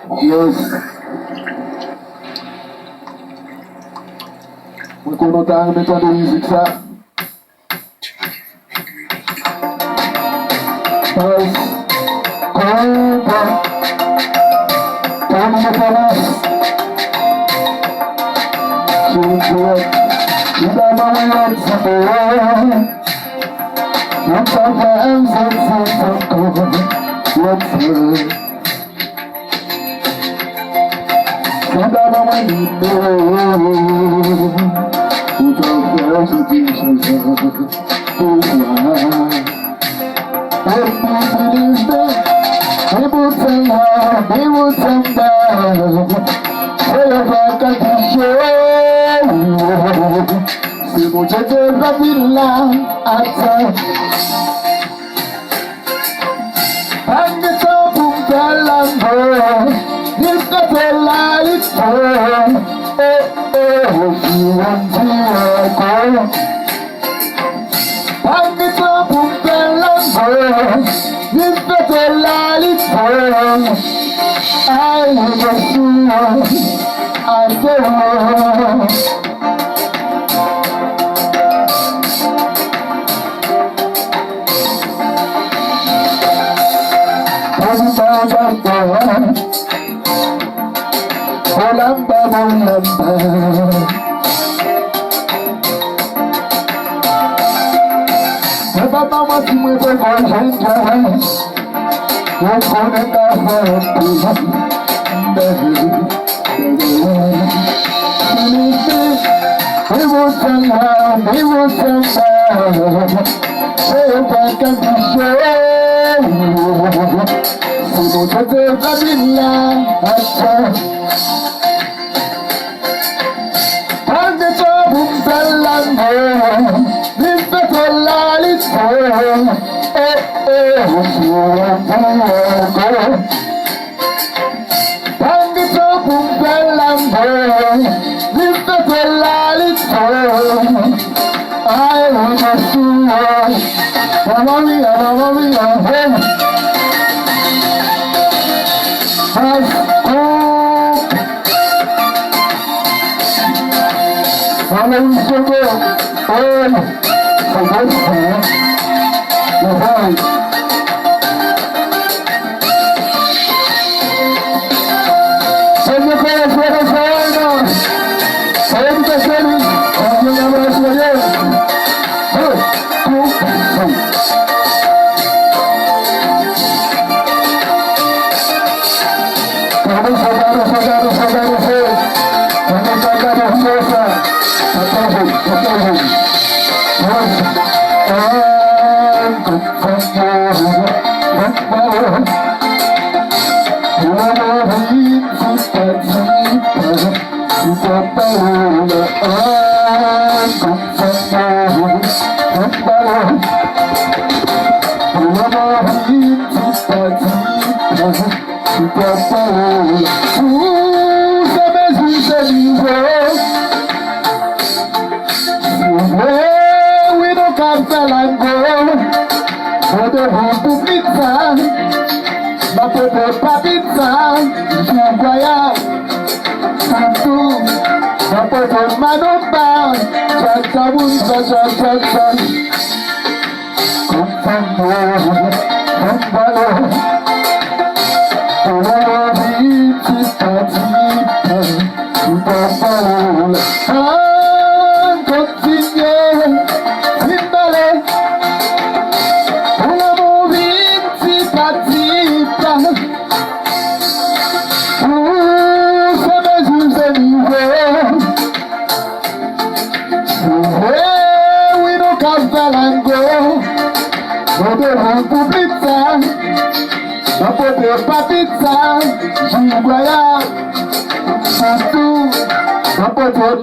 Yes. Mwen konon ta an metan de müzik sa. Pas, kompa, kon mwen panas. Chouchouet, ida mwen yon sape. Yon sape an zan kon, yon sape. Ida mwen ide, ou tan fè se di chanjan, pou mwen. We would sing hard, we would sing down. Forever can be show. Si mucho te va villa ata. Ange to punta lambo, nista te la ito. Si wanti wako. Ange to punta lambo. This better life for I just want I say Mama si me voy a encontrar. We're gonna we will sing down, we will sing down. Say back and be sure. Si mucho te va villa atrás. Ande todo un pelando. Listo con la lista. Ande todo un pelando. Listo con la lista. Ay, no me mamma mia, mamma mia.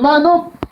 Mano